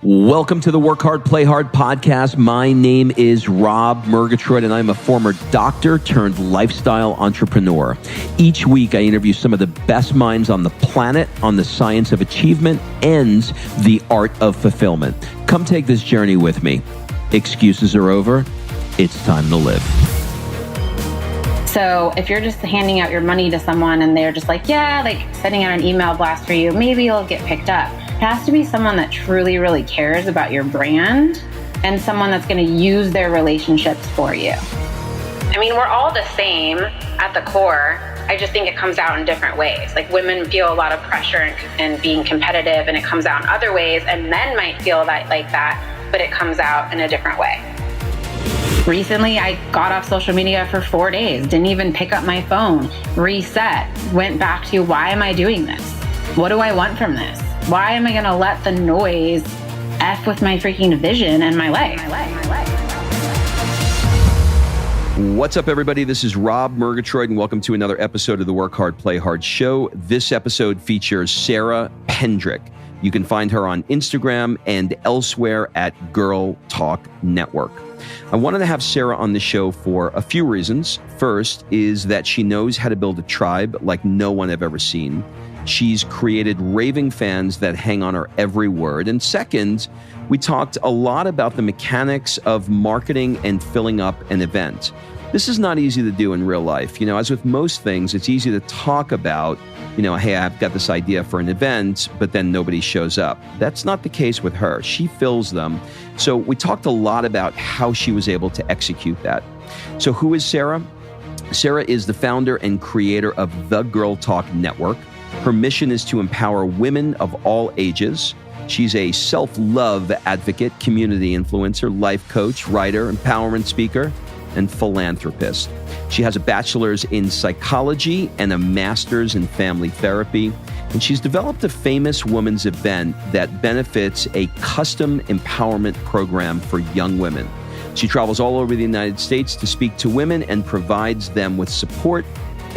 Welcome to the Work Hard, Play Hard podcast. My name is Rob Murgatroyd, and I'm a former doctor turned lifestyle entrepreneur. Each week, I interview some of the best minds on the planet on the science of achievement and the art of fulfillment. Come take this journey with me. Excuses are over. It's time to live. So if you're just handing out your money to someone and they're just like, yeah, like sending out an email blast for you, maybe it'll get picked up. It has to be someone that truly, really cares about your brand and someone that's going to use their relationships for you. I mean, we're all the same at the core. I just think it comes out in different ways. Like women feel a lot of pressure and being competitive, and it comes out in other ways. And men might feel that like that, but it comes out in a different way. Recently, I got off social media for 4 days, didn't even pick up my phone, reset, went back to why am I doing this? What do I want from this? Why am I going to let the noise F with my freaking vision and my life? What's up, everybody? This is Rob Murgatroyd, and welcome to another episode of the Work Hard, Play Hard show. This episode features Sara Pendrick. You can find her on Instagram and elsewhere at GirlTalk Network. I wanted to have Sara on the show for a few reasons. First is that she knows how to build a tribe like no one I've ever seen. She's created raving fans that hang on her every word. And second, we talked a lot about the mechanics of marketing and filling up an event. This is not easy to do in real life. You know, as with most things, it's easy to talk about, hey, I've got this idea for an event, but then nobody shows up. That's not the case with her. She fills them. So we talked a lot about how she was able to execute that. So who is Sara? Sara is the founder and creator of the GirlTalk Network. Her mission is to empower women of all ages. She's a self-love advocate, community influencer, life coach, writer, empowerment speaker, and philanthropist. She has a bachelor's in psychology and a master's in family therapy. And she's developed a famous women's event that benefits a custom empowerment program for young women. She travels all over the United States to speak to women and provides them with support,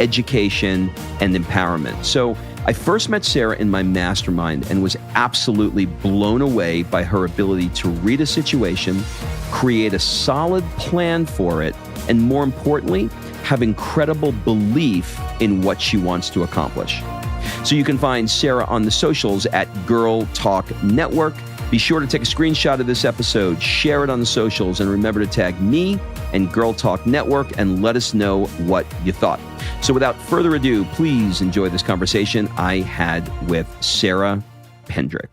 education, and empowerment. So I first met Sara in my mastermind and was absolutely blown away by her ability to read a situation, create a solid plan for it, and more importantly, have incredible belief in what she wants to accomplish. So you can find Sara on the socials at GirlTalk Network. Be sure to take a screenshot of this episode, share it on the socials, and remember to tag me and GirlTalk Network and let us know what you thought. So without further ado, please enjoy this conversation I had with Sara Pendrick.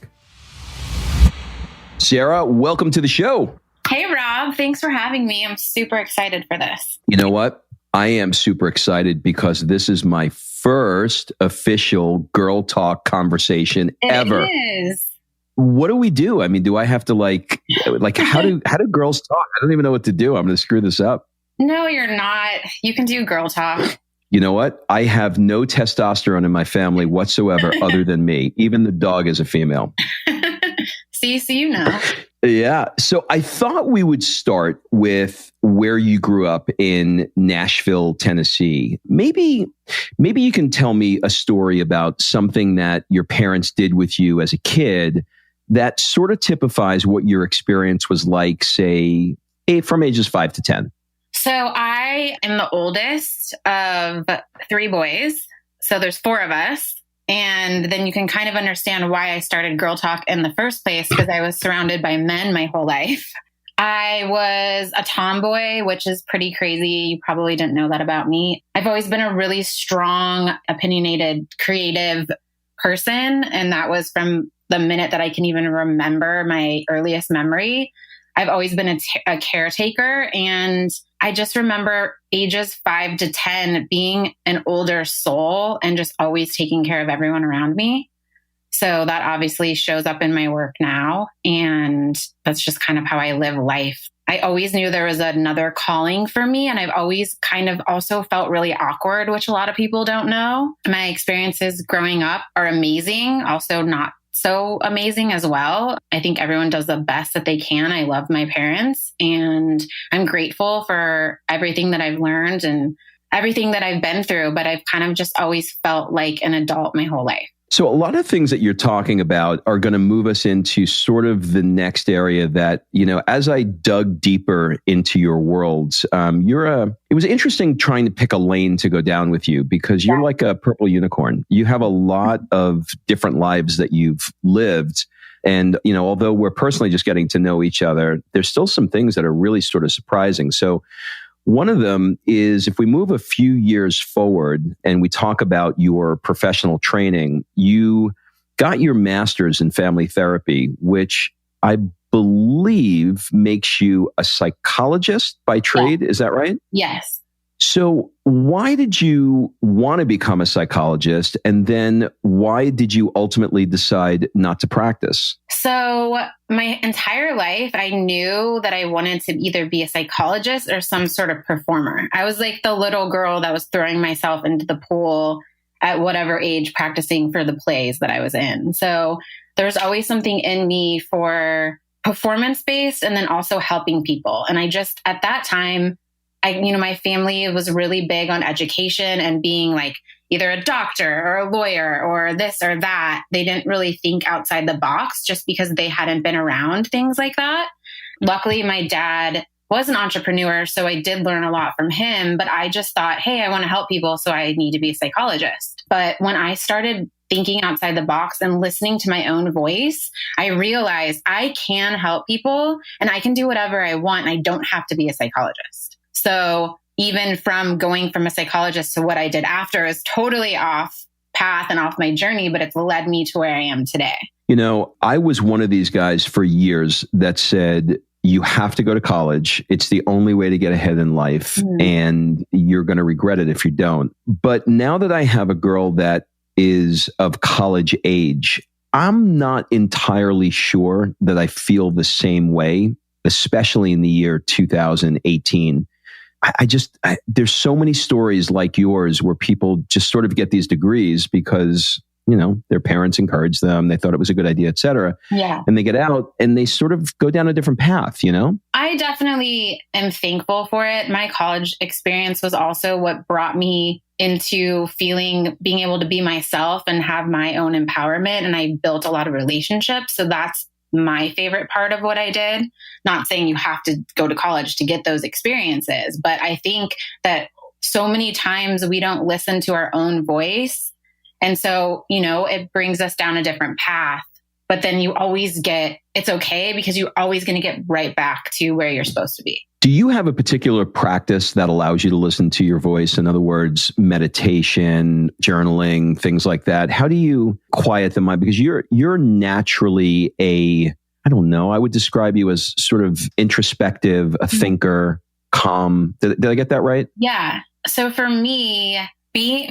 Sara, welcome to the show. Hey, Rob. Thanks for having me. I'm super excited for this. You know what? I am super excited because this is my first official Girl Talk conversation ever. It is. What do we do? I mean, do I have to like how do girls talk? I don't even know what to do. I'm going to screw this up. No, you're not. You can do girl talk. You know what? I have no testosterone in my family whatsoever other than me. Even the dog is a female. See, so you know. Yeah. So I thought we would start with where you grew up in Nashville, Tennessee. Maybe you can tell me a story about something that your parents did with you as a kid that sort of typifies what your experience was like, say, from ages 5 to 10. So I am the oldest of 3 boys. So there's 4 of us. And then you can kind of understand why I started Girl Talk in the first place, because I was surrounded by men my whole life. I was a tomboy, which is pretty crazy. You probably didn't know that about me. I've always been a really strong, opinionated, creative person. And that was from the minute that I can even remember my earliest memory. I've always been a caretaker. And I just remember ages 5 to 10 being an older soul and just always taking care of everyone around me. So that obviously shows up in my work now. And that's just kind of how I live life. I always knew there was another calling for me. And I've always kind of also felt really awkward, which a lot of people don't know. My experiences growing up are amazing, also not so amazing as well. I think everyone does the best that they can. I love my parents and I'm grateful for everything that I've learned and everything that I've been through, but I've kind of just always felt like an adult my whole life. So a lot of things that you're talking about are going to move us into sort of the next area that, as I dug deeper into your worlds, it was interesting trying to pick a lane to go down with you because you're like a purple unicorn. You have a lot of different lives that you've lived. And, although we're personally just getting to know each other, there's still some things that are really sort of surprising. So one of them is if we move a few years forward and we talk about your professional training, you got your master's in family therapy, which I believe makes you a psychologist by trade. Is that right? Yes. So why did you want to become a psychologist? And then why did you ultimately decide not to practice? So my entire life, I knew that I wanted to either be a psychologist or some sort of performer. I was like the little girl that was throwing myself into the pool at whatever age, practicing for the plays that I was in. So there's always something in me for performance-based and then also helping people. And I just, at that time, my family was really big on education and being like either a doctor or a lawyer or this or that. They didn't really think outside the box just because they hadn't been around things like that. Luckily, my dad was an entrepreneur, so I did learn a lot from him, but I just thought, hey, I want to help people, so I need to be a psychologist. But when I started thinking outside the box and listening to my own voice, I realized I can help people and I can do whatever I want. I don't have to be a psychologist. So even from going from a psychologist to what I did after is totally off path and off my journey, but it's led me to where I am today. I was one of these guys for years that said, you have to go to college. It's the only way to get ahead in life, and you're going to regret it if you don't. But now that I have a girl that is of college age, I'm not entirely sure that I feel the same way, especially in the year 2018. There's so many stories like yours where people just sort of get these degrees because, their parents encouraged them. They thought it was a good idea, et cetera. Yeah. And they get out and they sort of go down a different path, I definitely am thankful for it. My college experience was also what brought me into being able to be myself and have my own empowerment. And I built a lot of relationships. So that's my favorite part of what I did. Not saying you have to go to college to get those experiences, but I think that so many times we don't listen to our own voice. And so, it brings us down a different path, but then it's okay because you're always going to get right back to where you're supposed to be. Do you have a particular practice that allows you to listen to your voice? In other words, meditation, journaling, things like that. How do you quiet the mind? Because you're naturally I would describe you as sort of introspective, a thinker, calm. Did I get that right? Yeah. So for me,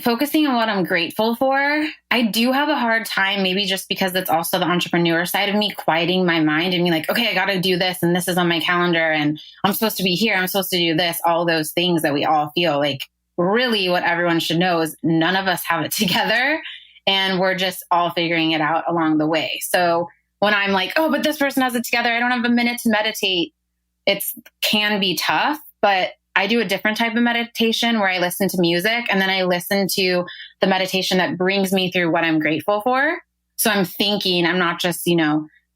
focusing on what I'm grateful for, I do have a hard time, maybe just because it's also the entrepreneur side of me, quieting my mind and being like, okay, I got to do this. And this is on my calendar and I'm supposed to be here. I'm supposed to do this, all those things that we all feel like. Really what everyone should know is none of us have it together and we're just all figuring it out along the way. So when I'm like, oh, but this person has it together, I don't have a minute to meditate. It can be tough, but I do a different type of meditation where I listen to music and then I listen to the meditation that brings me through what I'm grateful for. So I'm not just,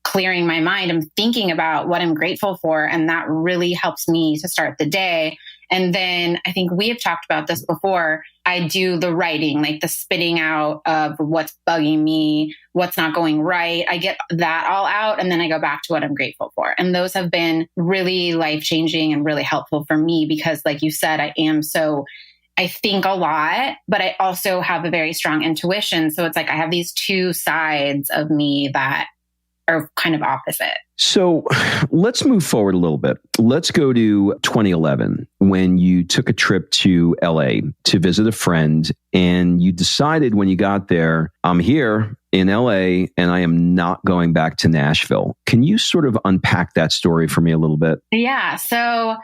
clearing my mind. I'm thinking about what I'm grateful for. And that really helps me to start the day. And then I think we have talked about this before. I do the writing, like the spitting out of what's bugging me, what's not going right. I get that all out and then I go back to what I'm grateful for. And those have been really life-changing and really helpful for me because like you said, I think a lot, but I also have a very strong intuition. So it's like I have these two sides of me that are kind of opposite. So let's move forward a little bit. Let's go to 2011 when you took a trip to LA to visit a friend and you decided when you got there, I'm here in LA and I am not going back to Nashville. Can you sort of unpack that story for me a little bit? Yeah. So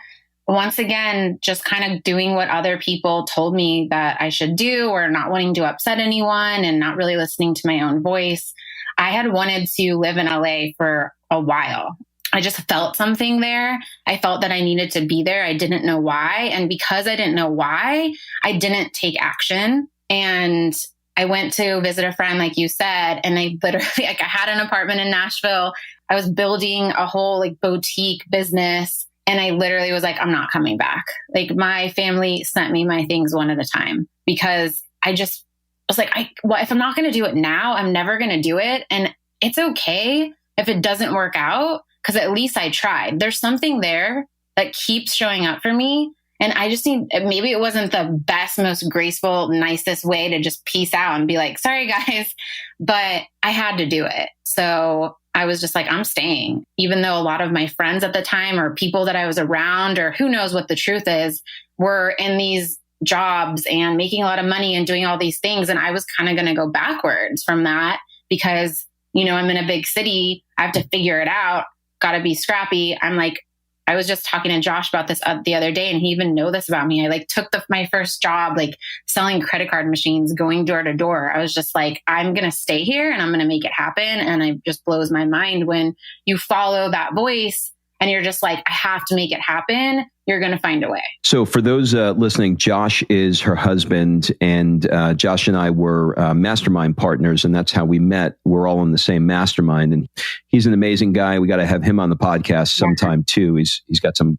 once again, just kind of doing what other people told me that I should do or not wanting to upset anyone and not really listening to my own voice. I had wanted to live in LA for a while. I just felt something there. I felt that I needed to be there. I didn't know why. And because I didn't know why, I didn't take action. And I went to visit a friend, like you said, and I literally, like, I had an apartment in Nashville. I was building a whole like boutique business. And I literally was like, I'm not coming back. Like, my family sent me my things one at a time because I just was like, well, if I'm not going to do it now, I'm never going to do it. And it's okay if it doesn't work out, because at least I tried. There's something there that keeps showing up for me. And I just need, maybe it wasn't the best, most graceful, nicest way to just peace out and be like, sorry guys, but I had to do it. So I was just like, I'm staying, even though a lot of my friends at the time or people that I was around, or who knows what the truth is, were in these jobs and making a lot of money and doing all these things. And I was kind of going to go backwards from that because, you know, I'm in a big city. I have to figure it out. Got to be scrappy. I'm like, I was just talking to Josh about this the other day, and he even know this about me. I like took my first job, like selling credit card machines, going door to door. I was just like, I'm going to stay here and I'm going to make it happen. And it just blows my mind when you follow that voice and you're just like, I have to make it happen. You're going to find a way. So for those listening, Josh is her husband, and Josh and I were mastermind partners, and that's how we met. We're all in the same mastermind, and he's an amazing guy. We got to have him on the podcast sometime too. He's got some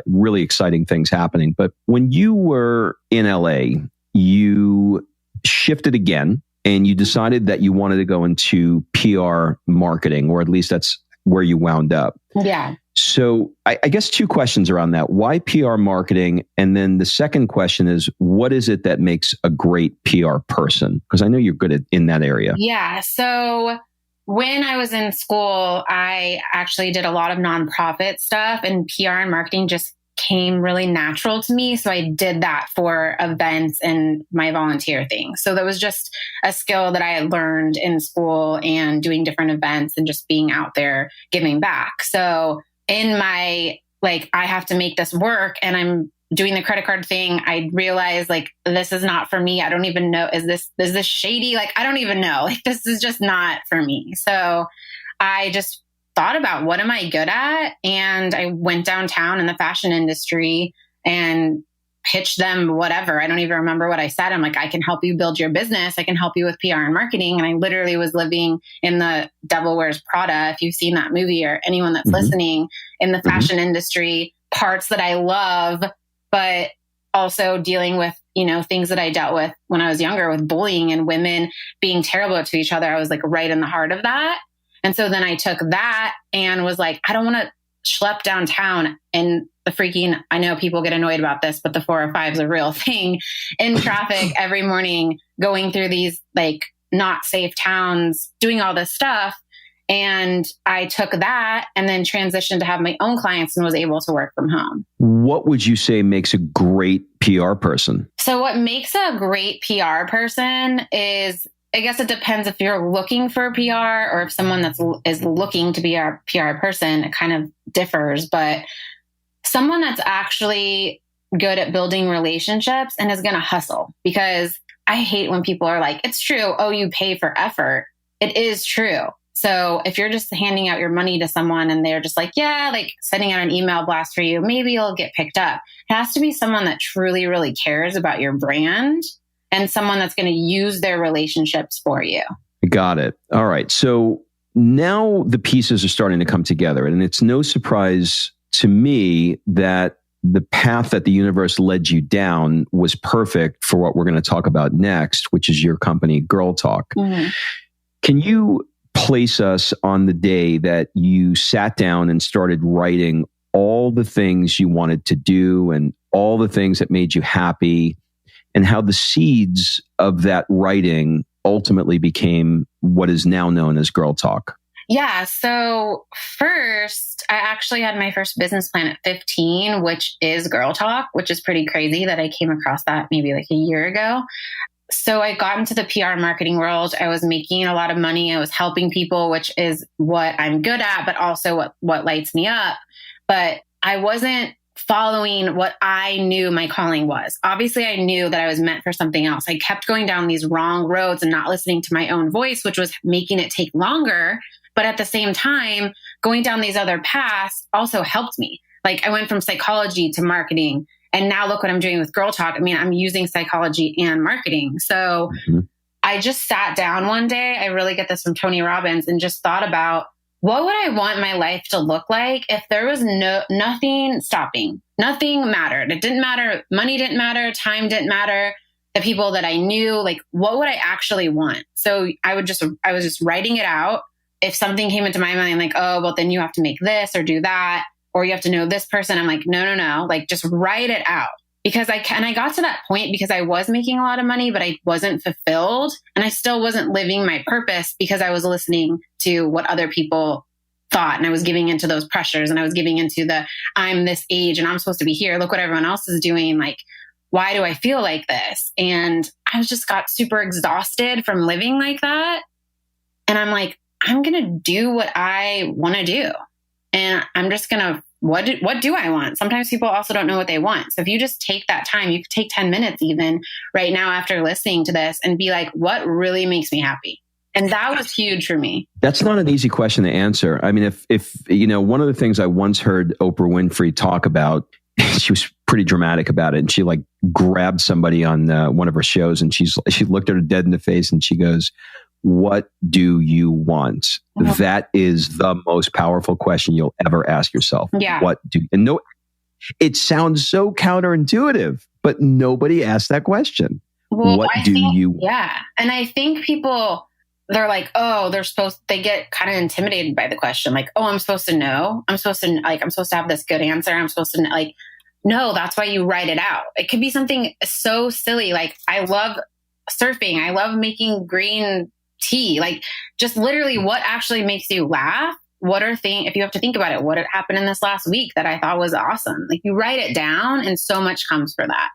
really exciting things happening. But when you were in LA, you shifted again, and you decided that you wanted to go into PR marketing, or at least that's where you wound up. Yeah. So I guess two questions around that. Why PR marketing? And then the second question is, what is it that makes a great PR person? Because I know you're good in that area. Yeah. So when I was in school, I actually did a lot of nonprofit stuff, and PR and marketing just came really natural to me. So I did that for events and my volunteer thing. So that was just a skill that I had learned in school and doing different events and just being out there giving back. So in my, like, I have to make this work, and I'm doing the credit card thing, I realized like, this is not for me. I don't even know, is this shady? Like, I don't even know. Like, this is just not for me. So I just thought about, what am I good at? And I went downtown in the fashion industry and pitched them whatever. I don't even remember what I said. I'm like, I can help you build your business. I can help you with PR and marketing. And I literally was living in the Devil Wears Prada, if you've seen that movie, or anyone that's listening, in the fashion industry, parts that I love, but also dealing with, you know, things that I dealt with when I was younger, with bullying and women being terrible to each other. I was like right in the heart of that. And so then I took that and was like, I don't want to schlep downtown in the freaking, I know people get annoyed about this, but the 405 is a real thing, in traffic every morning, going through these like not safe towns, doing all this stuff. And I took that and then transitioned to have my own clients and was able to work from home. What would you say makes a great PR person? So what makes a great PR person is, I guess it depends if you're looking for a PR or if someone is looking to be a PR person. It kind of differs, but someone that's actually good at building relationships and is going to hustle. Because I hate when people are like, it's true, oh, you pay for effort. It is true. So if you're just handing out your money to someone and they're just like, yeah, like sending out an email blast for you, maybe it'll get picked up. It has to be someone that truly, really cares about your brand, and someone that's going to use their relationships for you. Got it. All right. So now the pieces are starting to come together, and it's no surprise to me that the path that the universe led you down was perfect for what we're going to talk about next, which is your company, GirlTalk. Mm-hmm. Can you place us on the day that you sat down and started writing all the things you wanted to do and all the things that made you happy, and how the seeds of that writing ultimately became what is now known as GirlTalk? Yeah. So first, I actually had my first business plan at 15, which is GirlTalk, which is pretty crazy that I came across that maybe like a year ago. So I got into the PR marketing world. I was making a lot of money. I was helping people, which is what I'm good at, but also what lights me up. But I wasn't following what I knew my calling was. Obviously, I knew that I was meant for something else. I kept going down these wrong roads and not listening to my own voice, which was making it take longer. But at the same time, going down these other paths also helped me. Like, I went from psychology to marketing. And now look what I'm doing with GirlTalk. I mean, I'm using psychology and marketing. So I just sat down one day. I really get this from Tony Robbins, and just thought about, what would I want my life to look like if there was nothing stopping? Nothing mattered. It didn't matter. Money didn't matter. Time didn't matter. The people that I knew, like, what would I actually want? So I was just writing it out. If something came into my mind, like, oh, well, then you have to make this or do that, or you have to know this person. I'm like, no. Like, just write it out. Because I got to that point because I was making a lot of money, but I wasn't fulfilled, and I still wasn't living my purpose because I was listening to what other people thought, and I was giving into those pressures, and I was giving into I'm this age and I'm supposed to be here. Look what everyone else is doing. Like, why do I feel like this? And I just got super exhausted from living like that. And I'm like, I'm going to do what I want to do. And I'm just going to, what do I want? Sometimes people also don't know what they want. So if you just take that time, you could take 10 minutes even right now after listening to this and be like, what really makes me happy? And that was huge for me. That's not an easy question to answer. I mean, if one of the things I once heard Oprah Winfrey talk about, she was pretty dramatic about it. And she like grabbed somebody on one of her shows, and she looked at her dead in the face and she goes, what do you want? Uh-huh. That is the most powerful question you'll ever ask yourself. Yeah. It sounds so counterintuitive, but nobody asked that question. Well, what do you want? Yeah. And I think people, they're like, oh, they get kind of intimidated by the question. Like, oh, I'm supposed to know. I'm supposed to have this good answer. I'm supposed to like, no, that's why you write it out. It could be something so silly. Like, I love surfing. I love making green tea. Like, just literally what actually makes you laugh. If you have to think about it, what had happened in this last week that I thought was awesome? Like, you write it down and so much comes for that.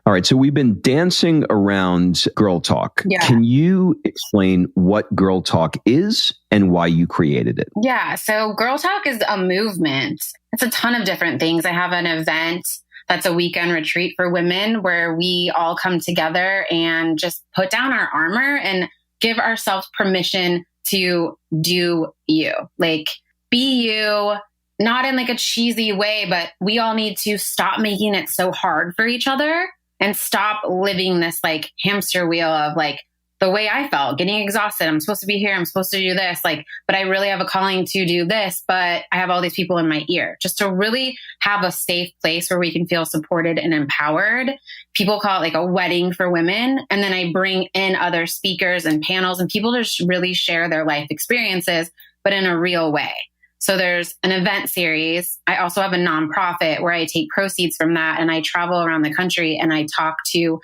All right. So we've been dancing around Girl Talk. Yeah. Can you explain what Girl Talk is and why you created it? Yeah. So Girl Talk is a movement. It's a ton of different things. I have an event that's a weekend retreat for women where we all come together and just put down our armor and give ourselves permission to do you. Like, be you, not in like a cheesy way, but we all need to stop making it so hard for each other and stop living this like hamster wheel of like the way I felt, getting exhausted. I'm supposed to be here. I'm supposed to do this. Like, but I really have a calling to do this, but I have all these people in my ear. Just to really have a safe place where we can feel supported and empowered. People call it like a wedding for women. And then I bring in other speakers and panels, and people just really share their life experiences, but in a real way. So there's an event series. I also have a nonprofit where I take proceeds from that and I travel around the country and I talk to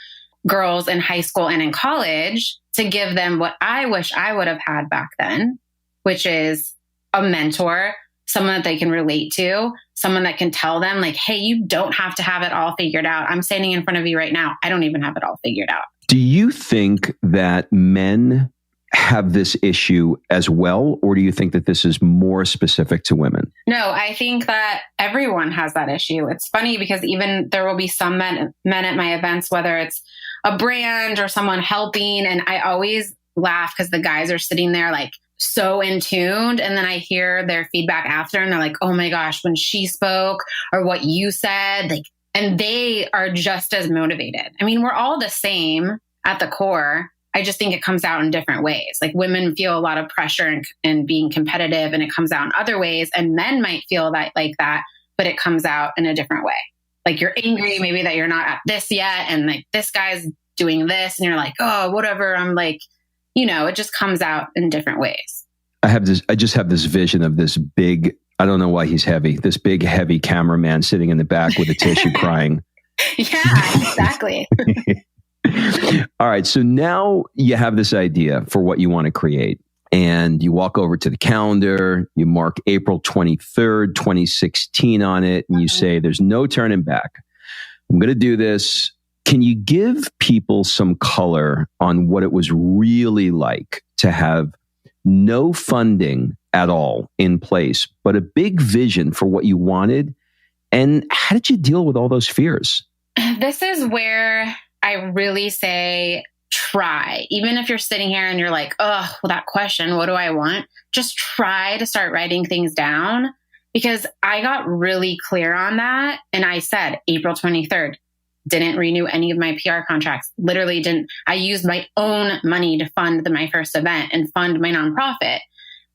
girls in high school and in college to give them what I wish I would have had back then, which is a mentor, someone that they can relate to, someone that can tell them like, hey, you don't have to have it all figured out. I'm standing in front of you right now. I don't even have it all figured out. Do you think that men have this issue as well, or do you think that this is more specific to women? No, I think that everyone has that issue. It's funny because even there will be some men at my events, whether it's a brand or someone helping, and I always laugh because the guys are sitting there like so in tuned, and then I hear their feedback after and they're like, oh my gosh, when she spoke or what you said, like, and they are just as motivated. I mean, we're all the same at the core. I just think it comes out in different ways. Like, women feel a lot of pressure and being competitive, and it comes out in other ways. And men might feel that like that, but it comes out in a different way. Like, you're angry maybe that you're not at this yet. And like, this guy's doing this and you're like, oh, whatever. I'm like, it just comes out in different ways. I just have this vision of this big, I don't know why he's heavy, this big, heavy cameraman sitting in the back with a tissue crying. Yeah, exactly. All right. So now you have this idea for what you want to create, and you walk over to the calendar, you mark April 23rd, 2016 on it, and you say, there's no turning back. I'm going to do this. Can you give people some color on what it was really like to have no funding at all in place, but a big vision for what you wanted? And how did you deal with all those fears? This is where I really say, try. Even if you're sitting here and you're like, oh, well, that question, what do I want? Just try to start writing things down, because I got really clear on that. And I said, April 23rd, didn't renew any of my PR contracts, literally didn't. I used my own money to fund my first event and fund my nonprofit.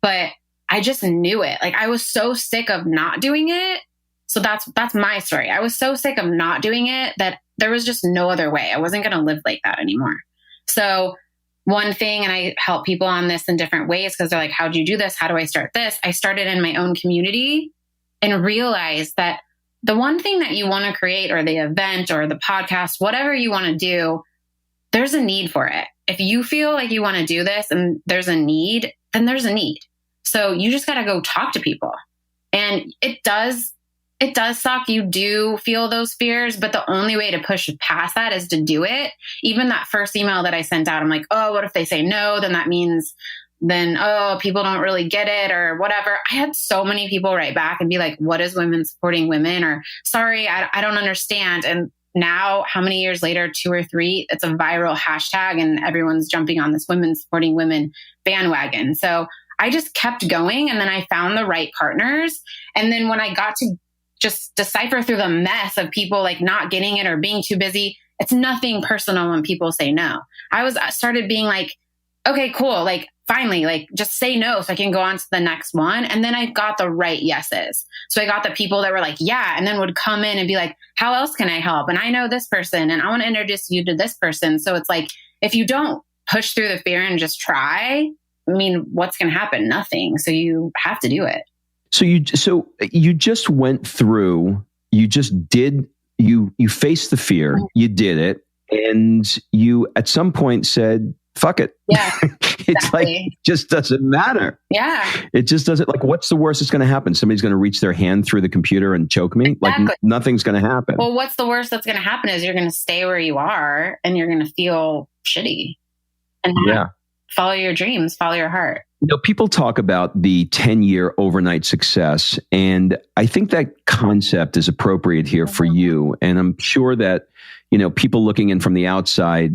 But I just knew it. Like, I was so sick of not doing it. So that's my story. I was so sick of not doing it that there was just no other way. I wasn't going to live like that anymore. So one thing, and I help people on this in different ways because they're like, how do you do this? How do I start this? I started in my own community and realized that the one thing that you want to create, or the event or the podcast, whatever you want to do, there's a need for it. If you feel like you want to do this and there's a need, then there's a need. So you just got to go talk to people. And it does suck. You do feel those fears, but the only way to push past that is to do it. Even that first email that I sent out, I'm like, oh, what if they say no? Then that means people don't really get it or whatever. I had so many people write back and be like, what is women supporting women? Or sorry, I don't understand. And now, how many years later, 2 or 3, it's a viral hashtag and everyone's jumping on this women supporting women bandwagon. So I just kept going, and then I found the right partners. And then when I got to just decipher through the mess of people like not getting it or being too busy, it's nothing personal when people say no. I started being like, okay, cool. Like, finally, like, just say no so I can go on to the next one. And then I got the right yeses. So I got the people that were like, yeah, and then would come in and be like, how else can I help? And I know this person and I want to introduce you to this person. So it's like, if you don't push through the fear and just try, I mean, what's going to happen? Nothing. So you have to do it. So you just went through, you faced the fear, you did it, and you at some point said, fuck it. Yeah. It's exactly. like, it just doesn't matter. Yeah. It just doesn't, like, what's the worst that's going to happen? Somebody's going to reach their hand through the computer and choke me? Exactly. Like, nothing's going to happen. Well, what's the worst that's going to happen is you're going to stay where you are and you're going to feel shitty. And follow your dreams, follow your heart. You know, people talk about the 10-year overnight success, and I think that concept is appropriate here for you. And I'm sure that, you know, people looking in from the outside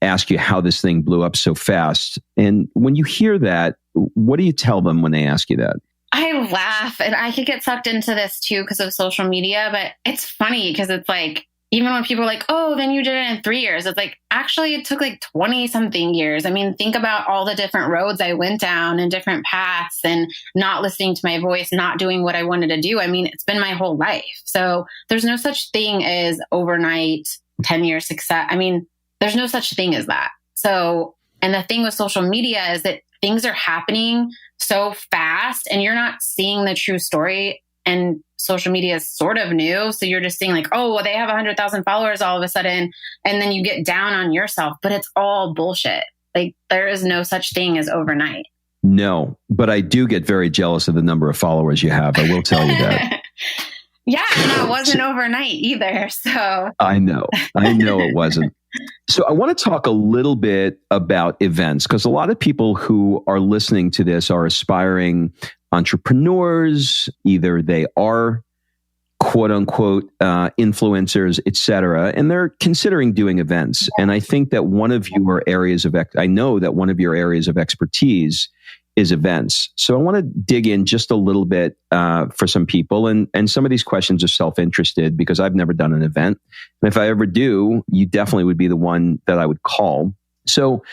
ask you how this thing blew up so fast. And when you hear that, what do you tell them when they ask you that? I laugh, and I could get sucked into this too because of social media, but it's funny because it's like, even when people are like, oh, then you did it in 3 years. It's like, actually, it took like 20 something years. I mean, think about all the different roads I went down and different paths and not listening to my voice, not doing what I wanted to do. I mean, it's been my whole life. So there's no such thing as overnight 10-year success. I mean, there's no such thing as that. So, and the thing with social media is that things are happening so fast and you're not seeing the true story. And social media is sort of new. So you're just seeing like, oh, well, they have 100,000 followers all of a sudden. And then you get down on yourself, but it's all bullshit. Like, there is no such thing as overnight. No, but I do get very jealous of the number of followers you have. I will tell you that. Yeah, and that wasn't overnight either. So I know it wasn't. So I want to talk a little bit about events, because a lot of people who are listening to this are aspiring entrepreneurs. Either they are quote unquote influencers, etc., and they're considering doing events. And I think that one of your areas of expertise is events. So I want to dig in just a little bit for some people. And some of these questions are self-interested because I've never done an event. And if I ever do, you definitely would be the one that I would call. So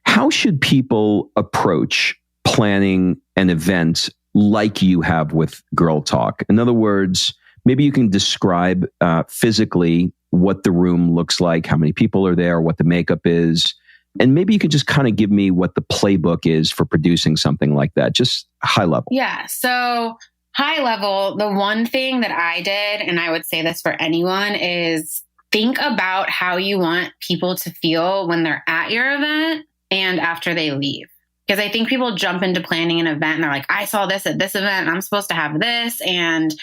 how should people approach planning an event like you have with Girl Talk? In other words, maybe you can describe physically what the room looks like, how many people are there, what the makeup is. And maybe you could just kind of give me what the playbook is for producing something like that, just high level. Yeah. So high level, the one thing that I did, and I would say this for anyone, is think about how you want people to feel when they're at your event and after they leave. Because I think people jump into planning an event and they're like, I saw this at this event, and I'm supposed to have this, and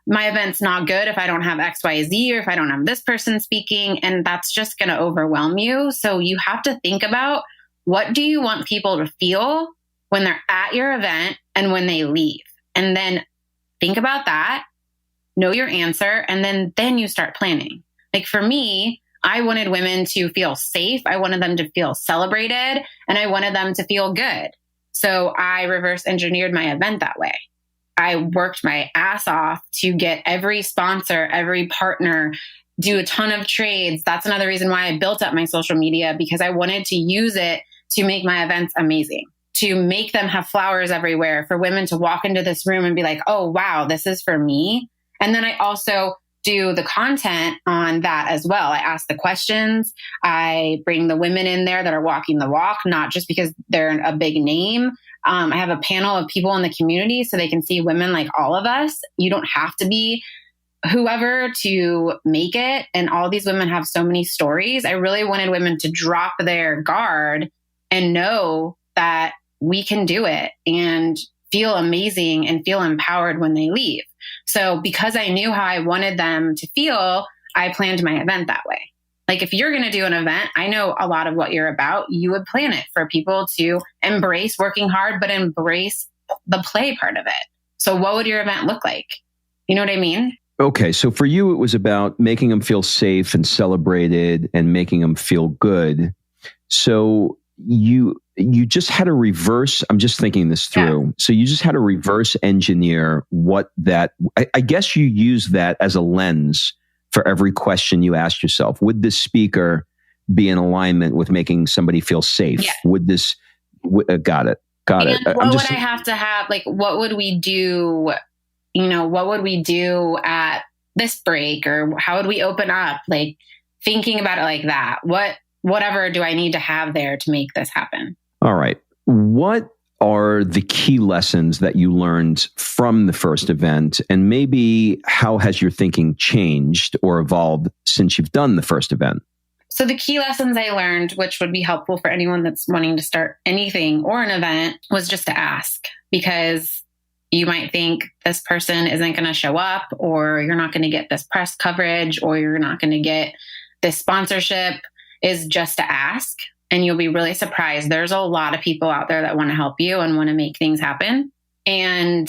my event's not good if I don't have X, Y, Z, or if I don't have this person speaking, and that's just going to overwhelm you. So you have to think about, what do you want people to feel when they're at your event and when they leave? And then think about that, know your answer, and then you start planning. Like for me, I wanted women to feel safe. I wanted them to feel celebrated, and I wanted them to feel good. So I reverse engineered my event that way. I worked my ass off to get every sponsor, every partner, do a ton of trades. That's another reason why I built up my social media, because I wanted to use it to make my events amazing, to make them have flowers everywhere, for women to walk into this room and be like, oh, wow, this is for me. And then I also do the content on that as well. I ask the questions. I bring the women in there that are walking the walk, not just because they're a big name. I have a panel of people in the community so they can see women like all of us. You don't have to be whoever to make it. And all these women have so many stories. I really wanted women to drop their guard and know that we can do it and feel amazing and feel empowered when they leave. So because I knew how I wanted them to feel, I planned my event that way. Like if you're going to do an event, I know a lot of what you're about. You would plan it for people to embrace working hard, but embrace the play part of it. So what would your event look like? You know what I mean? Okay. So for you, it was about making them feel safe and celebrated and making them feel good. So you just had to reverse, I'm just thinking this through. Yeah. So you just had to reverse engineer what that, I guess you use that as a lens for every question you ask yourself. Would this speaker be in alignment with making somebody feel safe? Yeah. Would this, got it. What would I have to have? Like, what would we do? You know, what would we do at this break, or how would we open up? Like thinking about it like that. Whatever do I need to have there to make this happen? All right. What are the key lessons that you learned from the first event? And maybe how has your thinking changed or evolved since you've done the first event? So the key lessons I learned, which would be helpful for anyone that's wanting to start anything or an event, was just to ask, because you might think this person isn't going to show up, or you're not going to get this press coverage, or you're not going to get this sponsorship, is just to ask. And you'll be really surprised. There's a lot of people out there that want to help you and want to make things happen. And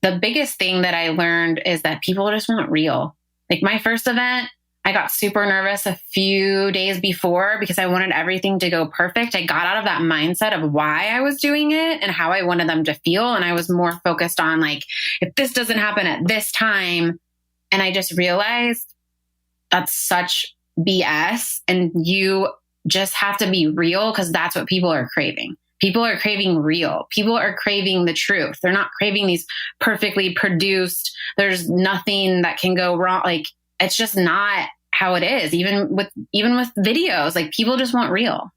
the biggest thing that I learned is that people just want real. Like my first event, I got super nervous a few days before because I wanted everything to go perfect. I got out of that mindset of why I was doing it and how I wanted them to feel. And I was more focused on like, if this doesn't happen at this time. And I just realized that's such BS. And you just have to be real, because that's what people are craving. People are craving real. People are craving the truth. They're not craving these perfectly produced, there's nothing that can go wrong. Like it's just not how it is. Even with videos, like people just want real.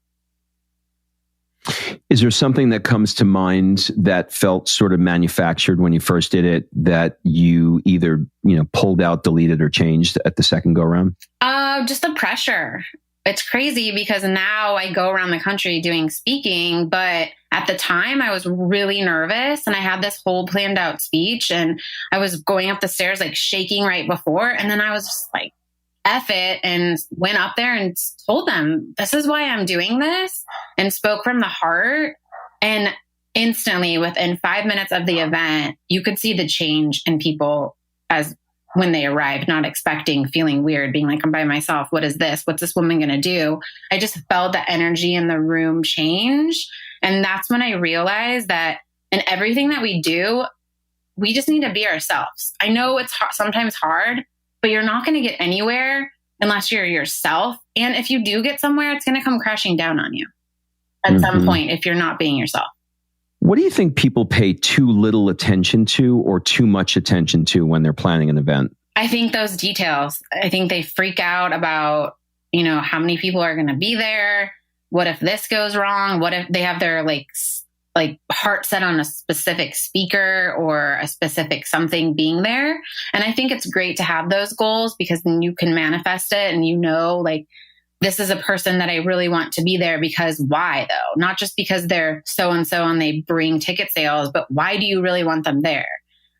Is there something that comes to mind that felt sort of manufactured when you first did it that you either, pulled out, deleted, or changed at the second go around? Just the pressure. It's crazy because now I go around the country doing speaking, but at the time I was really nervous and I had this whole planned out speech and I was going up the stairs like shaking right before. And then I was just like, F it, and went up there and told them, this is why I'm doing this, and spoke from the heart. And instantly within 5 minutes of the event, you could see the change in people as when they arrived, not expecting, feeling weird, being like, I'm by myself. What is this? What's this woman going to do? I just felt the energy in the room change. And that's when I realized that in everything that we do, we just need to be ourselves. I know it's sometimes hard, but you're not going to get anywhere unless you're yourself. And if you do get somewhere, it's going to come crashing down on you at some point if you're not being yourself. What do you think people pay too little attention to or too much attention to when they're planning an event? I think those details. I think they freak out about, how many people are going to be there. What if this goes wrong? What if they have their like heart set on a specific speaker or a specific something being there? And I think it's great to have those goals, because then you can manifest it and like, this is a person that I really want to be there, because why though? Not just because they're so-and-so and they bring ticket sales, but why do you really want them there?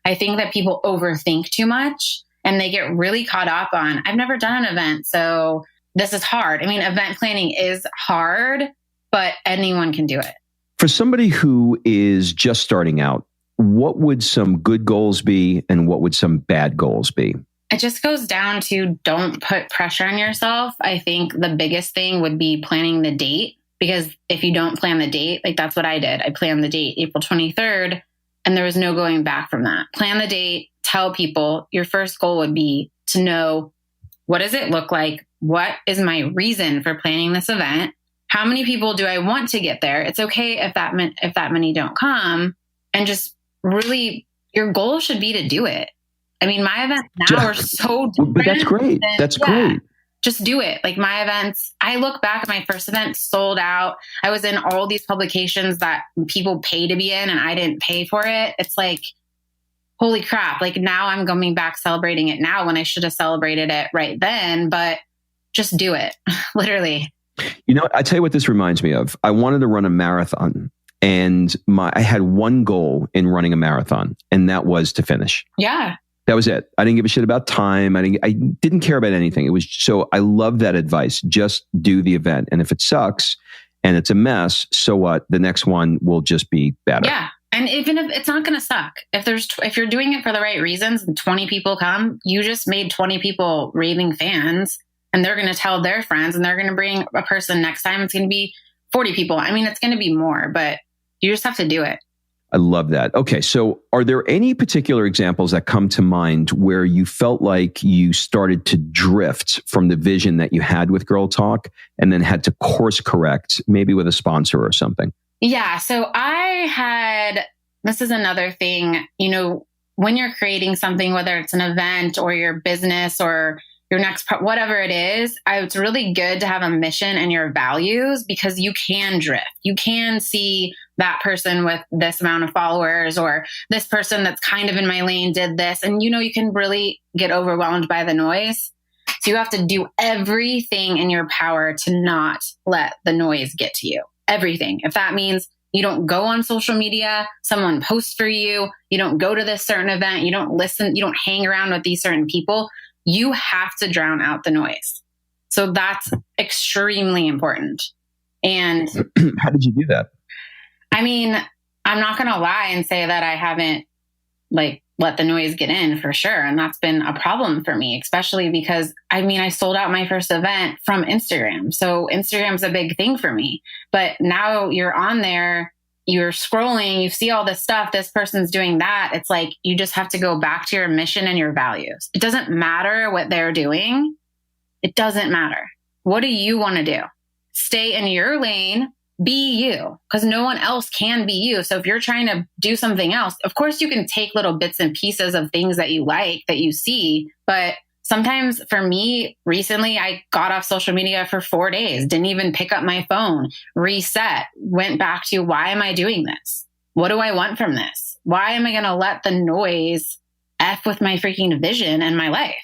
I think that people overthink too much and they get really caught up on, I've never done an event, so this is hard. I mean, event planning is hard, but anyone can do it. For somebody who is just starting out, what would some good goals be and what would some bad goals be? It just goes down to don't put pressure on yourself. I think the biggest thing would be planning the date, because if you don't plan the date, like that's what I did. I planned the date April 23rd and there was no going back from that. Plan the date, tell people. Your first goal would be to know what does it look like? What is my reason for planning this event? How many people do I want to get there? It's okay if that many don't come, and just really, your goal should be to do it. I mean, my events now are so different. But that's great. That's great. Just do it. Like my events, I look back at my first event, sold out. I was in all these publications that people pay to be in, and I didn't pay for it. It's like, holy crap. Like now I'm coming back celebrating it now when I should have celebrated it right then, but just do it. Literally. You know, I tell you what this reminds me of. I wanted to run a marathon, and I had one goal in running a marathon, and that was to finish. Yeah. That was it. I didn't give a shit about time. I didn't care about anything. It was so I love that advice. Just do the event. And if it sucks and it's a mess, so what? The next one will just be better. Yeah. And even if it's not going to suck, if you're doing it for the right reasons and 20 people come, you just made 20 people raving fans, and they're going to tell their friends, and they're going to bring a person next time. It's going to be 40 people. I mean, it's going to be more, but you just have to do it. I love that. Okay. So are there any particular examples that come to mind where you felt like you started to drift from the vision that you had with Girl Talk and then had to course correct, maybe with a sponsor or something? Yeah. So this is another thing, when you're creating something, whether it's an event or your business or your next, whatever it is, it's really good to have a mission and your values, because you can drift. You can see that person with this amount of followers, or this person that's kind of in my lane did this. And, you can really get overwhelmed by the noise. So you have to do everything in your power to not let the noise get to you. Everything. If that means you don't go on social media, someone posts for you, you don't go to this certain event, you don't listen, you don't hang around with these certain people, you have to drown out the noise. So that's extremely important. And how did you do that? I mean, I'm not going to lie and say that I haven't let the noise get in, for sure. And that's been a problem for me, especially because I sold out my first event from Instagram. So Instagram's a big thing for me, but now you're on there, you're scrolling, you see all this stuff, this person's doing that. It's like, you just have to go back to your mission and your values. It doesn't matter what they're doing. It doesn't matter. What do you want to do? Stay in your lane. Be you, because no one else can be you. So if you're trying to do something else, of course you can take little bits and pieces of things that you like, that you see. But sometimes for me, recently, I got off social media for 4 days, didn't even pick up my phone, reset, went back to, why am I doing this? What do I want from this? Why am I going to let the noise F with my freaking vision and my life?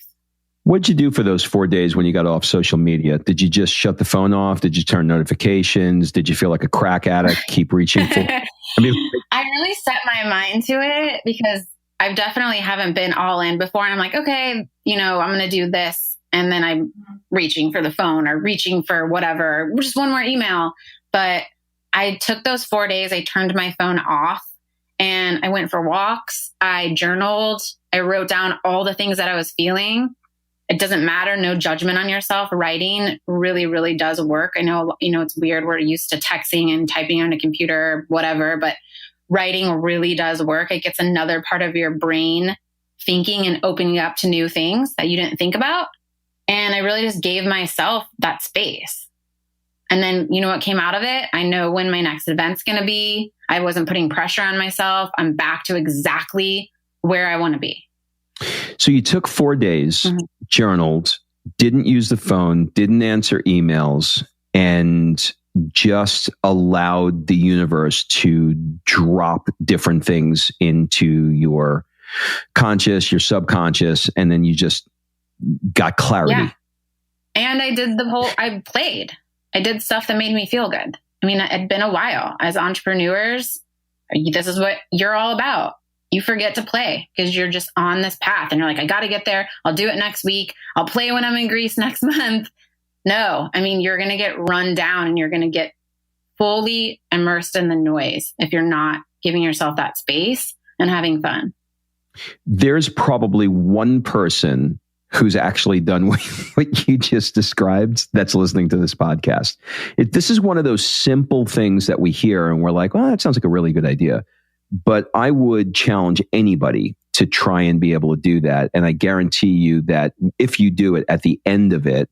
What'd you do for those 4 days when you got off social media? Did you just shut the phone off? Did you turn notifications? Did you feel like a crack addict, keep reaching for? I really set my mind to it, because I definitely haven't been all in before. And I'm like, okay, I'm going to do this. And then I'm reaching for the phone or reaching for whatever, just one more email. But I took those 4 days, I turned my phone off, and I went for walks. I journaled. I wrote down all the things that I was feeling. It doesn't matter. No judgment on yourself. Writing really, really does work. I know, it's weird. We're used to texting and typing on a computer, whatever, but writing really does work. It gets another part of your brain thinking and opening up to new things that you didn't think about. And I really just gave myself that space. And then, what came out of it? I know when my next event's going to be. I wasn't putting pressure on myself. I'm back to exactly where I want to be. So you took 4 days, journaled, didn't use the phone, didn't answer emails, and just allowed the universe to drop different things into your conscious, your subconscious, and then you just got clarity. Yeah. And I did I played. I did stuff that made me feel good. It had been a while. As entrepreneurs, this is what you're all about. You forget to play because you're just on this path and you're like, I got to get there. I'll do it next week. I'll play when I'm in Greece next month. No, you're going to get run down and you're going to get fully immersed in the noise if you're not giving yourself that space and having fun. There's probably one person who's actually done what you just described that's listening to this podcast. This is one of those simple things that we hear and we're like, well, that sounds like a really good idea. But I would challenge anybody to try and be able to do that. And I guarantee you that if you do it at the end of it,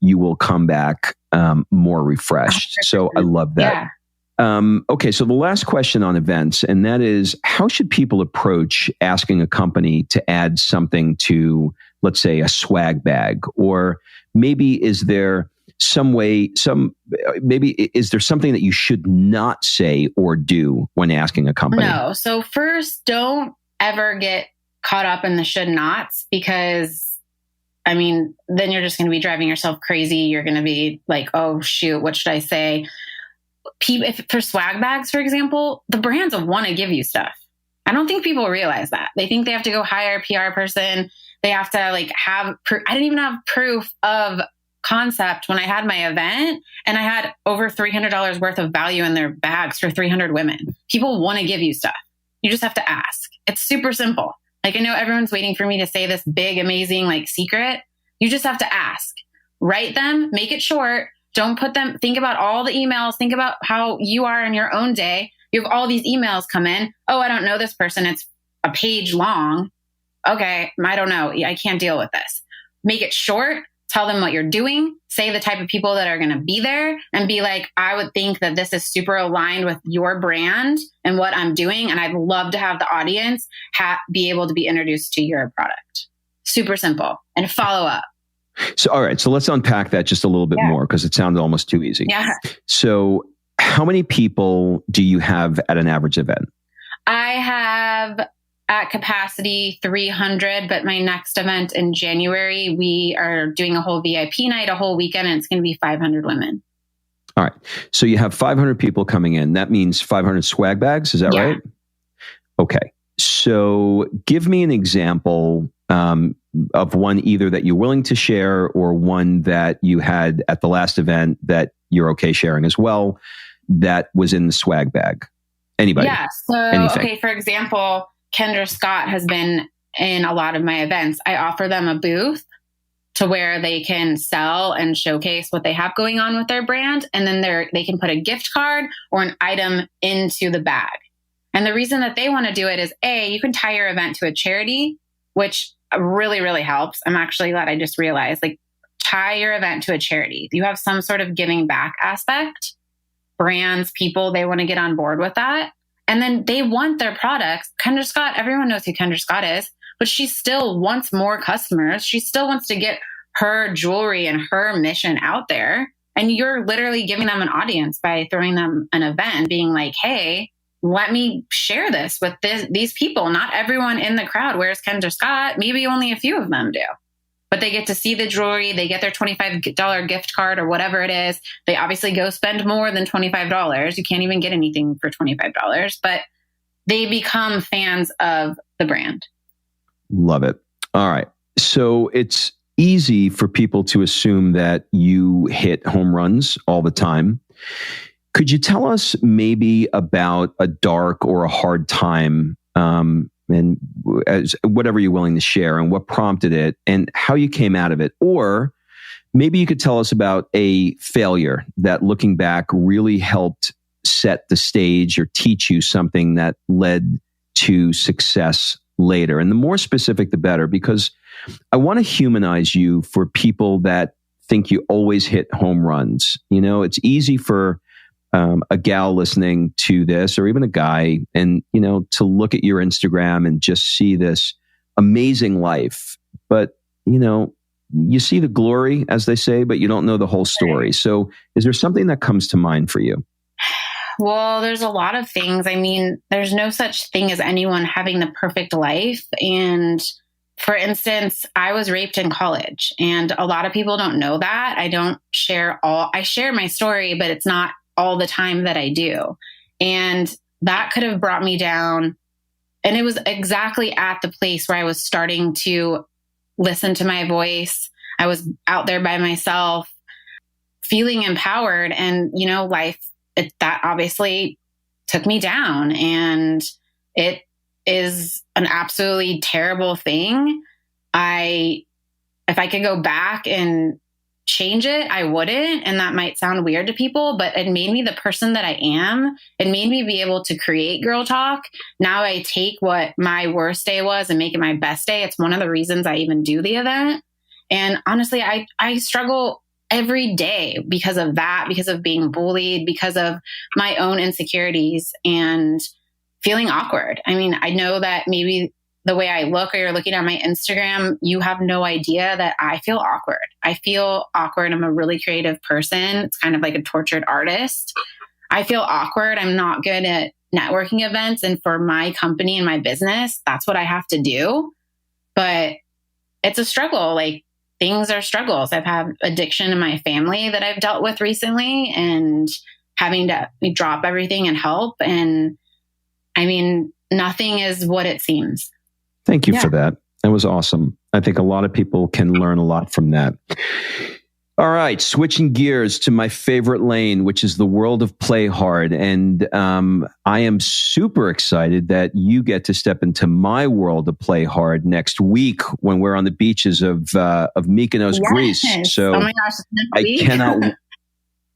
you will come back more refreshed. 100%. So I love that. Yeah. Okay, so the last question on events, and that is, how should people approach asking a company to add something to, let's say, a swag bag? Or maybe is there some way, is there something that you should not say or do when asking a company? No. So first, don't ever get caught up in the should nots, because I mean, then you're just going to be driving yourself crazy. You're going to be like, oh, shoot, what should I say? If for swag bags, for example, the brands want to give you stuff. I don't think people realize that. They think they have to go hire a PR person. They have to have, I didn't even have proof of concept when I had my event, and I had over $300 worth of value in their bags for 300 women. People want to give you stuff. You just have to ask. It's super simple. I know everyone's waiting for me to say this big, amazing, secret. You just have to ask. Write them, make it short. Don't put them, think about all the emails. Think about how you are in your own day. You have all these emails come in. Oh, I don't know this person. It's a page long. Okay, I don't know. I can't deal with this. Make it short. Tell them what you're doing. Say the type of people that are going to be there, and be like, I would think that this is super aligned with your brand and what I'm doing. And I'd love to have the audience be able to be introduced to your product. Super simple. And follow up. So, all right. So let's unpack that just a little bit more, because it sounded almost too easy. Yeah. So how many people do you have at an average event? I have at capacity 300, but my next event in January, we are doing a whole VIP night, a whole weekend, and it's going to be 500 women. All right. So you have 500 people coming in. That means 500 swag bags. Is that right? Okay. So give me an example of one either that you're willing to share, or one that you had at the last event that you're okay sharing as well, that was in the swag bag. Anybody? Yeah. So, anything. Okay, for example, Kendra Scott has been in a lot of my events. I offer them a booth to where they can sell and showcase what they have going on with their brand. And then they can put a gift card or an item into the bag. And the reason that they want to do it is, you can tie your event to a charity, which really, really helps. I'm actually glad I just realized, tie your event to a charity. You have some sort of giving back aspect. Brands, people, they want to get on board with that. And then they want their products. Kendra Scott, everyone knows who Kendra Scott is, but she still wants more customers. She still wants to get her jewelry and her mission out there. And you're literally giving them an audience by throwing them an event, being like, hey, let me share this with these people. Not everyone in the crowd wears Kendra Scott. Maybe only a few of them do. But they get to see the jewelry. They get their $25 gift card or whatever it is. They obviously go spend more than $25. You can't even get anything for $25, but they become fans of the brand. Love it. All right. So it's easy for people to assume that you hit home runs all the time. Could you tell us maybe about a dark or a hard time, and whatever you're willing to share, and what prompted it and how you came out of it? Or maybe you could tell us about a failure that, looking back, really helped set the stage or teach you something that led to success later. And the more specific, the better, because I want to humanize you for people that think you always hit home runs. It's easy for a gal listening to this, or even a guy, and, to look at your Instagram and just see this amazing life. But, you see the glory, as they say, but you don't know the whole story. So is there something that comes to mind for you? Well, there's a lot of things. I mean, there's no such thing as anyone having the perfect life. And for instance, I was raped in college, and a lot of people don't know that. I share my story, but it's not all the time that I do. And that could have brought me down. And it was exactly at the place where I was starting to listen to my voice. I was out there by myself, feeling empowered. And, that obviously took me down. And it is an absolutely terrible thing. If I could go back and change it, I wouldn't. And that might sound weird to people, but it made me the person that I am. It made me be able to create Girl Talk. Now I take what my worst day was and make it my best day. It's one of the reasons I even do the event. And honestly, I struggle every day because of that, because of being bullied, because of my own insecurities and feeling awkward. I mean, I know that maybe the way I look, or you're looking at my Instagram, you have no idea that I feel awkward. I feel awkward. I'm a really creative person. It's kind of like a tortured artist. I feel awkward. I'm not good at networking events. And for my company and my business, that's what I have to do. But it's a struggle. Like, things are struggles. I've had addiction in my family that I've dealt with recently, and having to drop everything and help. And I mean, nothing is what it seems. Thank you for that. That was awesome. I think a lot of people can learn a lot from that. All right, switching gears to my favorite lane, which is the world of Play Hard. And I am super excited that you get to step into my world of Play Hard next week when we're on the beaches of Mykonos, Greece. So oh my gosh, I cannot...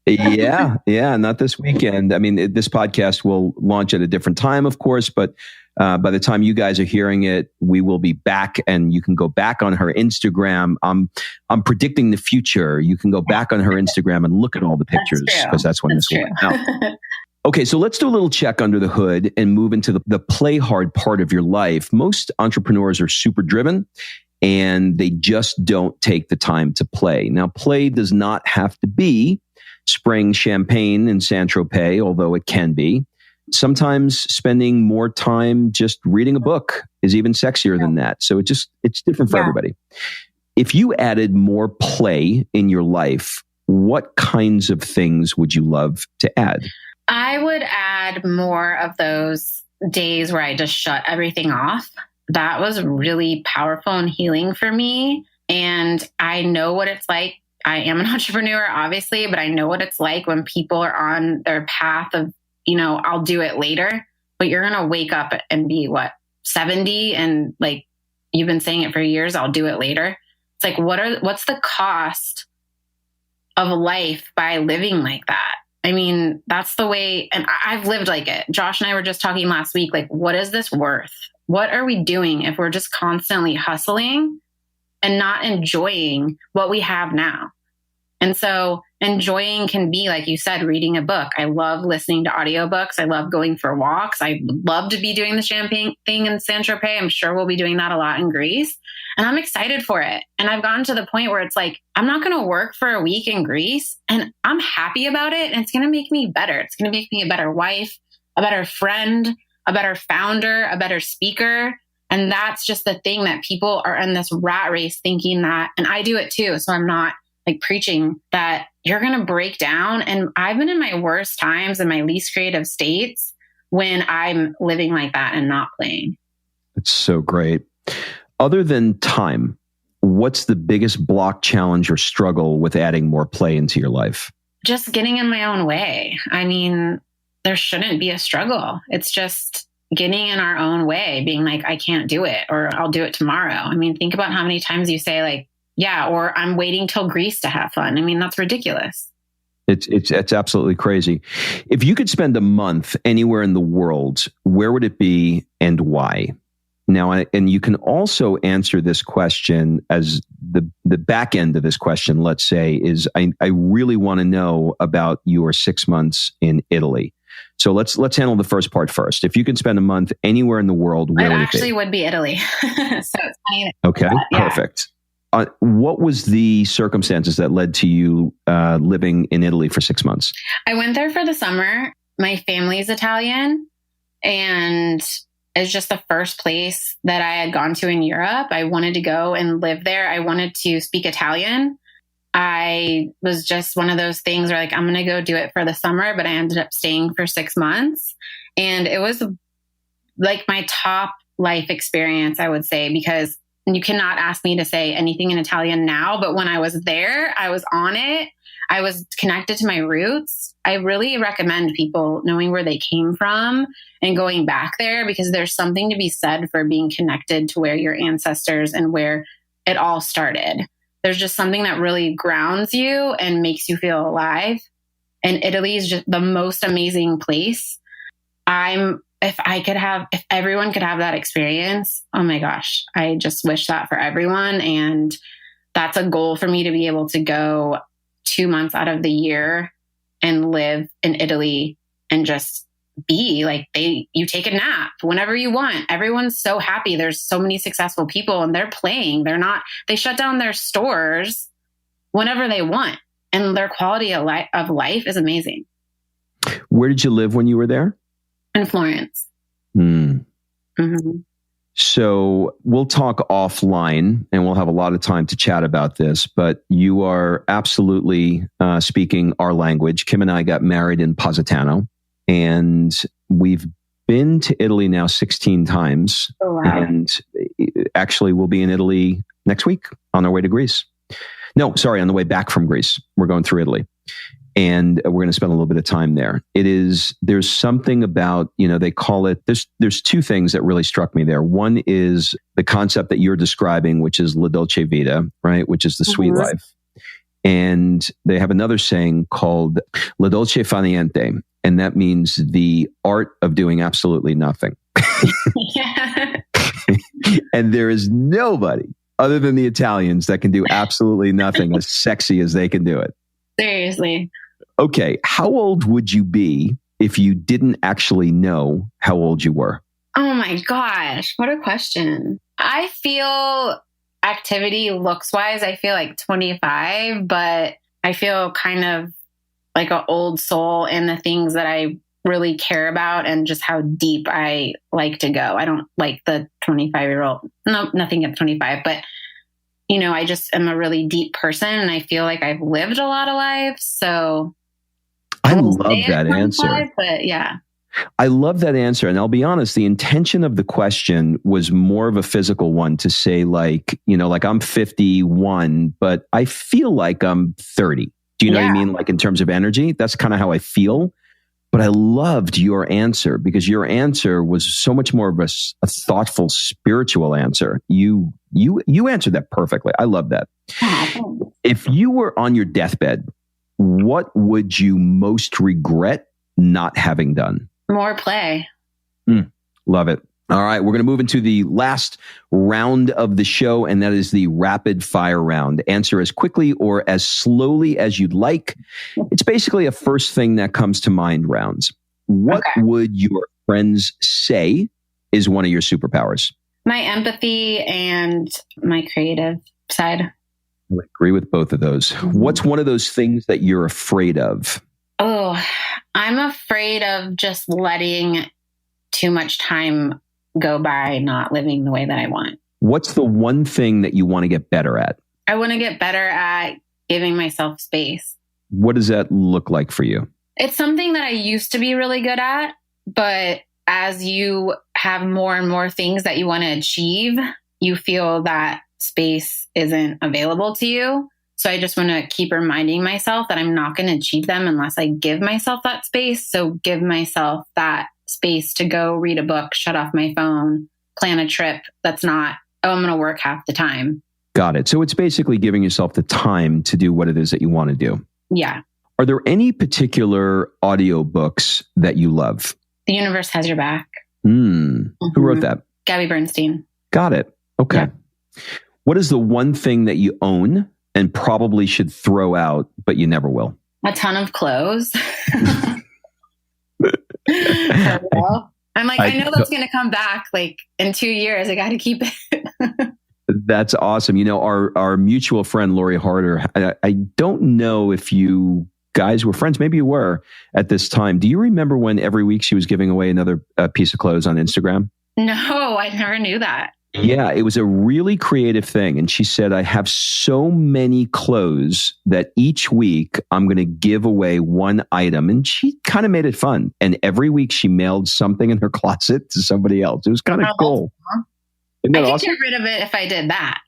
Yeah, not this weekend. I mean, this podcast will launch at a different time, of course, but by the time you guys are hearing it, we will be back, and you can go back on her Instagram. I'm predicting the future. You can go back on her Instagram and look at all the pictures, because that's when this will come out. Okay, so let's do a little check under the hood and move into the play hard part of your life. Most entrepreneurs are super driven, and they just don't take the time to play. Now, play does not have to be spraying champagne in Saint-Tropez, although it can be. Sometimes spending more time just reading a book is even sexier than that. So it's different for everybody. If you added more play in your life, what kinds of things would you love to add? I would add more of those days where I just shut everything off. That was really powerful and healing for me. And I know what it's like. I am an entrepreneur, obviously, but I know what it's like when people are on their path of, I'll do it later, but you're going to wake up and be 70? And like, you've been saying it for years, I'll do it later. It's like, what's the cost of life by living like that? I mean, that's the way, and I've lived like it. Josh and I were just talking last week, like, what is this worth? What are we doing if we're just constantly hustling and not enjoying what we have now? And so enjoying can be, like you said, reading a book. I love listening to audiobooks. I love going for walks. I love to be doing the champagne thing in Saint-Tropez. I'm sure we'll be doing that a lot in Greece. And I'm excited for it. And I've gotten to the point where it's like, I'm not going to work for a week in Greece, and I'm happy about it. And it's going to make me better. It's going to make me a better wife, a better friend, a better founder, a better speaker. And that's just the thing, that people are in this rat race thinking that, and I do it too. So I'm not like preaching that you're going to break down. And I've been in my worst times and my least creative states when I'm living like that and not playing. It's so great. Other than time, what's the biggest block, challenge, or struggle with adding more play into your life? Just getting in my own way. I mean, there shouldn't be a struggle. It's just getting in our own way, being like, I can't do it, or I'll do it tomorrow. I mean, think about how many times you say like, yeah, or I'm waiting till Greece to have fun. I mean, that's ridiculous. It's absolutely crazy. If you could spend a month anywhere in the world, where would it be and why? Now, and you can also answer this question as the back end of this question, let's say, is I really want to know about your 6 months in Italy. So let's handle the first part first. If you could spend a month anywhere in the world, where would it be? It actually would be Italy. So it's funny. Okay, perfect. What was the circumstances that led to you living in Italy for 6 months? I went there for the summer. My family's Italian, and it's just the first place that I had gone to in Europe. I wanted to go and live there. I wanted to speak Italian. I was just one of those things where like, I'm going to go do it for the summer, but I ended up staying for 6 months. And it was like my top life experience, I would say, because you cannot ask me to say anything in Italian now, but when I was there, I was on it. I was connected to my roots. I really recommend people knowing where they came from and going back there, because there's something to be said for being connected to where your ancestors and where it all started. There's just something that really grounds you and makes you feel alive. And Italy is just the most amazing place. If everyone could have that experience, oh my gosh, I just wish that for everyone. And that's a goal for me, to be able to go 2 months out of the year and live in Italy and just be like, you take a nap whenever you want. Everyone's so happy. There's so many successful people and they're playing. They shut down their stores whenever they want. And their quality of life is amazing. Where did you live when you were there? In Florence. Mm-hmm. So we'll talk offline and we'll have a lot of time to chat about this, but you are absolutely speaking our language. Kim and I got married in Positano, and we've been to Italy now 16 times. Oh, wow. And actually we'll be in Italy next week on our way to Greece. No, sorry, on the way back from Greece. We're going through Italy. And we're going to spend a little bit of time there. There's something about, they call it, there's two things that really struck me there. One is the concept that you're describing, which is La Dolce Vita, right? Which is the sweet life. And they have another saying called La Dolce Fa Niente. And that means the art of doing absolutely nothing. Yeah. And there is nobody other than the Italians that can do absolutely nothing as sexy as they can do it. Seriously. Okay, how old would you be if you didn't actually know how old you were? Oh my gosh, what a question. I feel activity looks wise, I feel like 25, but I feel kind of like an old soul in the things that I really care about and just how deep I like to go. I don't like the 25-year-old, no, nothing at 25, but I just am a really deep person and I feel like I've lived a lot of lives. So I love that answer. But yeah. I love that answer. And I'll be honest, the intention of the question was more of a physical one, to say like I'm 51, but I feel like I'm 30. Do you know what I mean? Like in terms of energy, that's kind of how I feel. But I loved your answer because your answer was so much more of a thoughtful, spiritual answer. You answered that perfectly. I love that. If you were on your deathbed, what would you most regret not having done? More play. Love it. All right, we're going to move into the last round of the show, and that is the rapid fire round. Answer as quickly or as slowly as you'd like. It's basically a first thing that comes to mind rounds. What would your friends say is one of your superpowers? My empathy and my creative side. I agree with both of those. What's one of those things that you're afraid of? Oh, I'm afraid of just letting too much time go by not living the way that I want. What's the one thing that you want to get better at? I want to get better at giving myself space. What does that look like for you? It's something that I used to be really good at, but as you have more and more things that you want to achieve, you feel that space isn't available to you. So I just want to keep reminding myself that I'm not going to achieve them unless I give myself that space. So give myself that space to go read a book, shut off my phone, plan a trip. That's not, I'm going to work half the time. Got it. So it's basically giving yourself the time to do what it is that you want to do. Yeah. Are there any particular audiobooks that you love? The Universe Has Your Back. Who wrote that? Gabby Bernstein. Got it. Okay. Yeah. What is the one thing that you own and probably should throw out, but you never will? A ton of clothes. I'm like, I know that's going to come back like in 2 years. I got to keep it. That's awesome. Our mutual friend, Lori Harder, I don't know if you guys were friends. Maybe you were at this time. Do you remember when every week she was giving away another piece of clothes on Instagram? No, I never knew that. Yeah, it was a really creative thing. And she said, I have so many clothes that each week I'm going to give away one item. And she kind of made it fun. And every week she mailed something in her closet to somebody else. It was kind of cool. I could awesome? Get rid of it if I did that.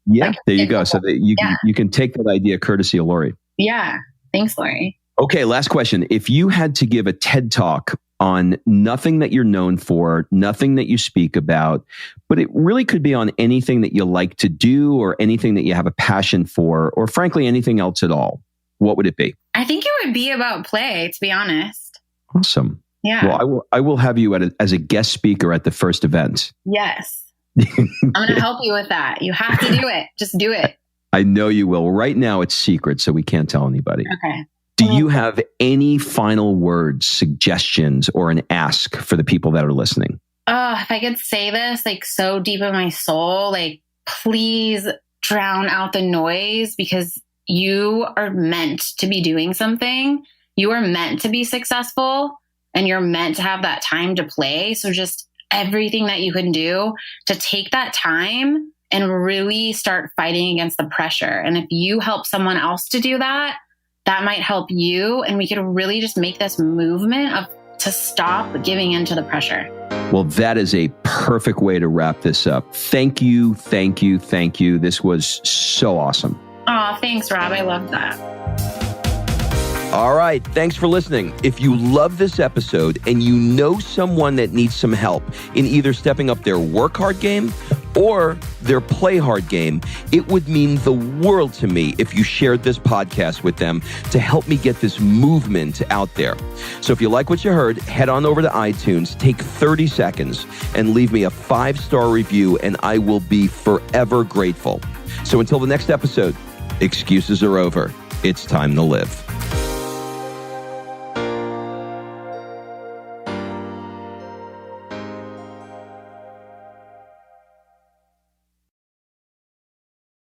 Yeah, there you go. So that you can take that idea courtesy of Lori. Yeah. Thanks, Lori. Okay, last question. If you had to give a TED Talk on nothing that you're known for, nothing that you speak about, but it really could be on anything that you like to do or anything that you have a passion for, or frankly, anything else at all, what would it be? I think it would be about play, to be honest. Awesome. Yeah. Well, I will have you as a guest speaker at the first event. Yes. I'm going to help you with that. You have to do it. Just do it. I know you will. Right now it's secret, so we can't tell anybody. Okay. Do you have any final words, suggestions, or an ask for the people that are listening? If I could say this like so deep in my soul, like please drown out the noise, because you are meant to be doing something. You are meant to be successful, and you're meant to have that time to play. So just everything that you can do to take that time and really start fighting against the pressure. And if you help someone else to do that, that might help you. And we could really just make this movement to stop giving into the pressure. Well, that is a perfect way to wrap this up. Thank you, thank you, thank you. This was so awesome. Oh, thanks, Rob. I love that. All right. Thanks for listening. If you love this episode and you know someone that needs some help in either stepping up their work hard game or their play hard game, it would mean the world to me if you shared this podcast with them to help me get this movement out there. So if you like what you heard, head on over to iTunes, take 30 seconds and leave me a 5-star review, and I will be forever grateful. So until the next episode, excuses are over. It's time to live.